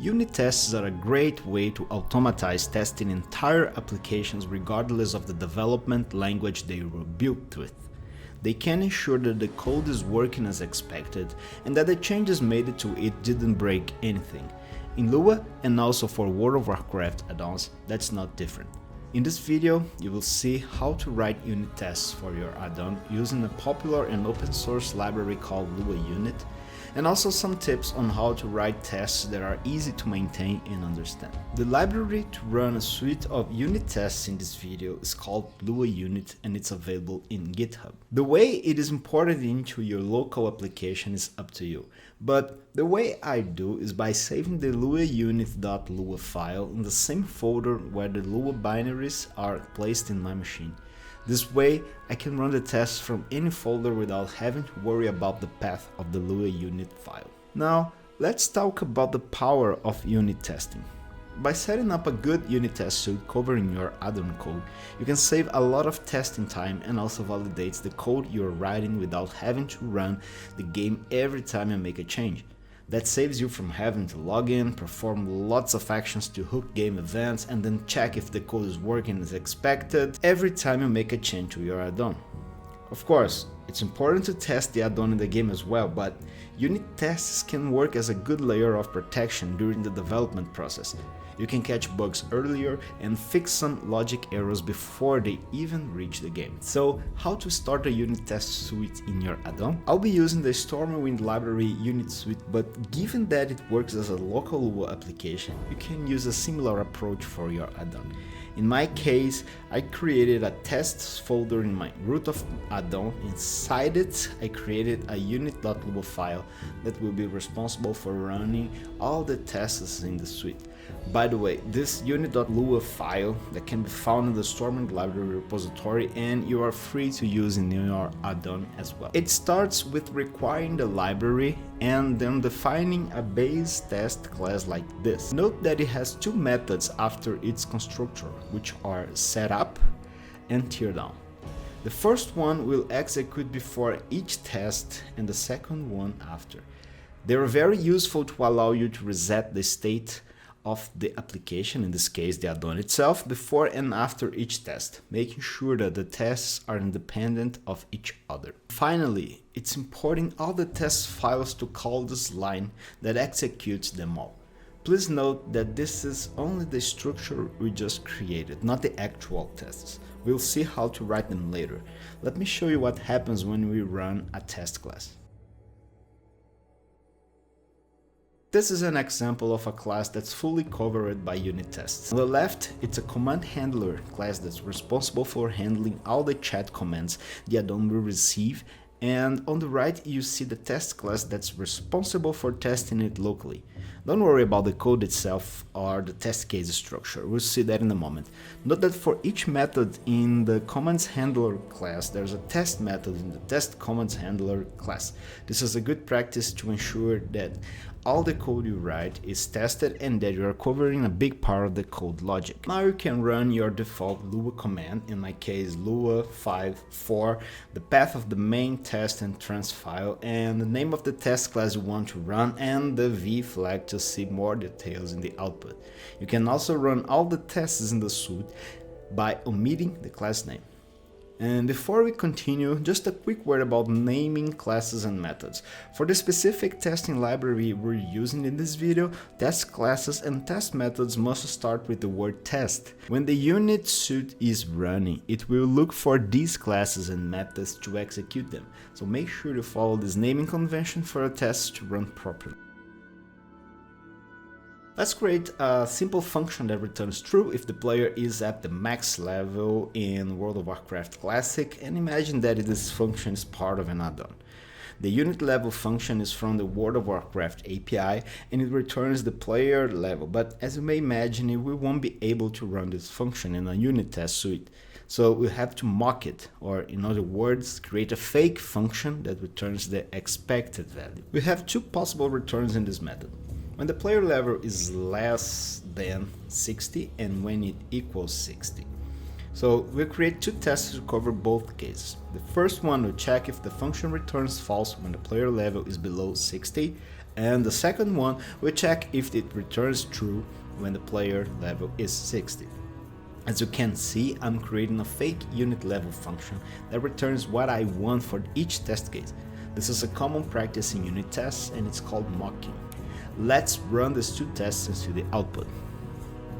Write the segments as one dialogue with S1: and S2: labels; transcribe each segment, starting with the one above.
S1: Unit tests are a great way to automatize testing entire applications regardless of the development language they were built with. They can ensure that the code is working as expected and that the changes made to it didn't break anything. In Lua and also for World of Warcraft add-ons, that's not different. In this video, you will see how to write unit tests for your add-on using a popular and open source library called luaunit, and also some tips on how to write tests that are easy to maintain and understand. The library to run a suite of unit tests in this video is called luaunit and it's available in GitHub. The way it is imported into your local application is up to you, but the way I do is by saving the luaunit.lua file in the same folder where the Lua binaries are placed in my machine. This way, I can run the tests from any folder without having to worry about the path of the luaunit file. Now, let's talk about the power of unit testing. By setting up a good unit test suite covering your add-on code, you can save a lot of testing time and also validates the code you're writing without having to run the game every time you make a change. That saves you from having to log in, perform lots of actions to hook game events, and then check if the code is working as expected every time you make a change to your add-on. Of course, it's important to test the add-on in the game as well, but unit tests can work as a good layer of protection during the development process. You can catch bugs earlier and fix some logic errors before they even reach the game. So, how to start a unit test suite in your add-on? I'll be using the Stormwind library unit suite, but given that it works as a local Lua application, you can use a similar approach for your add-on. In my case, I created a tests folder in my root of add-on. Inside it, I created a unit.lua file that will be responsible for running all the tests in the suite. By the way, this unit.lua file that can be found in the Stormwind library repository, and you are free to use in your add-on as well. It starts with requiring the library and then defining a base test class like this. Note that it has two methods after its constructor, which are setup and teardown. The first one will execute before each test and the second one after. They are very useful to allow you to reset the state of the application, in this case the add-on itself, before and after each test, making sure that the tests are independent of each other. Finally, it's importing all the test files to call this line that executes them all. Please note that this is only the structure we just created, not the actual tests. We'll see how to write them later. Let me show you what happens when we run a test class. This is an example of a class that's fully covered by unit tests. On the left, it's a command handler class that's responsible for handling all the chat commands the add-on will receive, and on the right you see the test class that's responsible for testing it locally. Don't worry about the code itself or the test case structure, we'll see that in a moment. Note that for each method in the commands handler class, there's a test method in the test commands handler class. This is a good practice to ensure that all the code you write is tested and that you are covering a big part of the code logic. Now you can run your default Lua command, in my case lua5 the path of the main test and trans file and the name of the test class you want to run and the v flag to see more details in the output. You can also run all the tests in the suite by omitting the class name. And before we continue, just a quick word about naming classes and methods. For the specific testing library we're using in this video, test classes and test methods must start with the word test. When the unit suite is running, it will look for these classes and methods to execute them. So make sure to follow this naming convention for a test to run properly. Let's create a simple function that returns true if the player is at the max level in World of Warcraft Classic, and imagine that this function is part of an add-on. The unit level function is from the World of Warcraft API and it returns the player level, but as you may imagine, we won't be able to run this function in a unit test suite. So we have to mock it, or in other words, create a fake function that returns the expected value. We have two possible returns in this method. When the player level is less than 60 and when it equals 60. So we'll create two tests to cover both cases. The first one will check if the function returns false when the player level is below 60, And the second one, we check if it returns true when the player level is 60. As you can see, I'm creating a fake unit level function that returns what I want for each test case. This is a common practice in unit tests and it's called mocking. Let's run these two tests and see the output.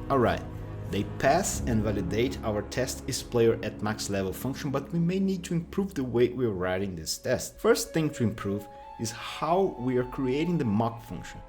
S1: Alright, they pass and validate our test is player at max level function, but we may need to improve the way we're writing this test. First thing to improve is how we are creating the mock function.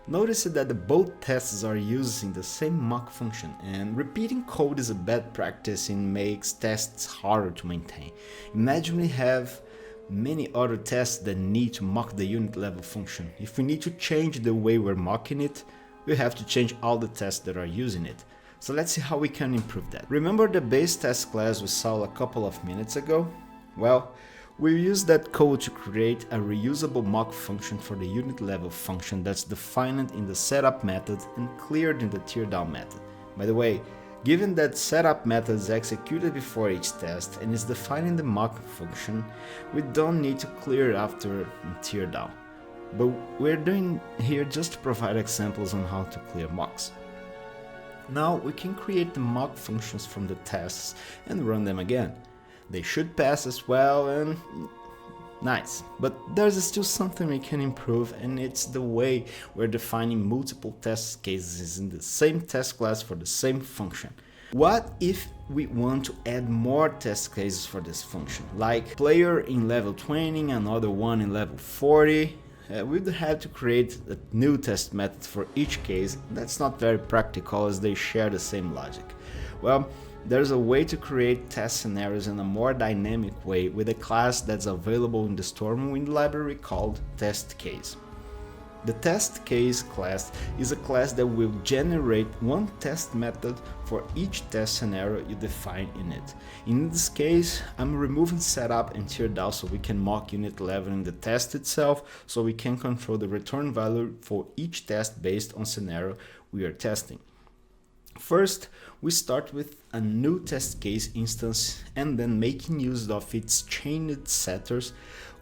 S1: Notice that both tests are using the same mock function, and repeating code is a bad practice and makes tests harder to maintain. Imagine we have many other tests that need to mock the unit level function. If we need to change the way we're mocking it, we have to change all the tests that are using it. So let's see how we can improve that. Remember the base test class we saw a couple of minutes ago? Well, we use that code to create a reusable mock function for the unit level function that's defined in the setup method and cleared in the teardown method. By the way, given that setup method is executed before each test and is defined in the mock function, we don't need to clear it after in teardown. But we're doing here just to provide examples on how to clear mocks. Now we can create the mock functions from the tests and run them again. They should pass as well, and nice. But there's still something we can improve, and it's the way we're defining multiple test cases in the same test class for the same function. What if we want to add more test cases for this function, like player in level 20, another one in level 40? We'd have to create a new test method for each case. That's not very practical as they share the same logic. Well, there's a way to create test scenarios in a more dynamic way with a class that's available in the Stormwind library called test case. The test case class is a class that will generate one test method for each test scenario you define in it. In this case, I'm removing setup and teardown so we can mock unit level in the test itself, so we can control the return value for each test based on scenario we are testing. First, we start with a new test case instance, and then making use of its chained setters,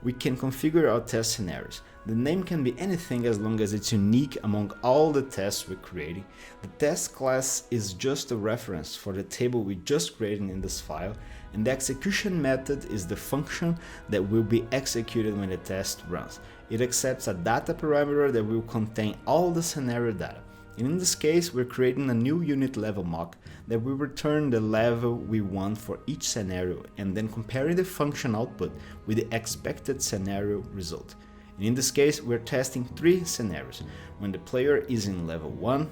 S1: we can configure our test scenarios. The name can be anything as long as it's unique among all the tests we're creating. The test class is just a reference for the table we just created in this file, and the execution method is the function that will be executed when the test runs. It accepts a data parameter that will contain all the scenario data. And in this case, we're creating a new unit level mock that will return the level we want for each scenario and then comparing the function output with the expected scenario result. And in this case, we're testing 3 scenarios when the player is in level 1,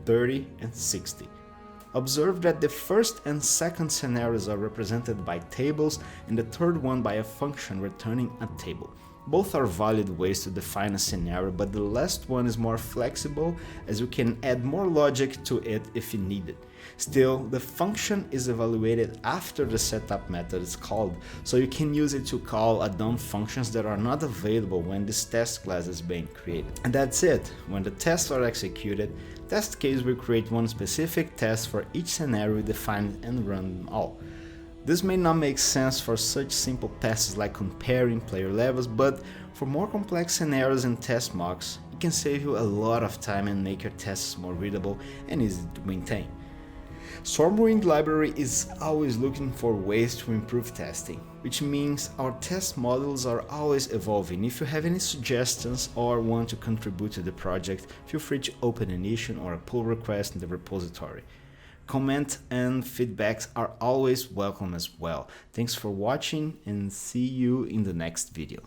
S1: 30 and 60. Observe that the first and second scenarios are represented by tables and the third one by a function returning a table. Both are valid ways to define a scenario, but the last one is more flexible as you can add more logic to it if you need it. Still, the function is evaluated after the setup method is called, so you can use it to call addon functions that are not available when this test class is being created. And that's it. When the tests are executed, test case will create one specific test for each scenario defined and run them all. This may not make sense for such simple passes like comparing player levels, but for more complex scenarios and test mocks, it can save you a lot of time and make your tests more readable and easy to maintain. Stormwind library is always looking for ways to improve testing, which means our test models are always evolving. If you have any suggestions or want to contribute to the project, feel free to open an issue or a pull request in the repository. Comment and feedbacks are always welcome as well. Thanks for watching and see you in the next video.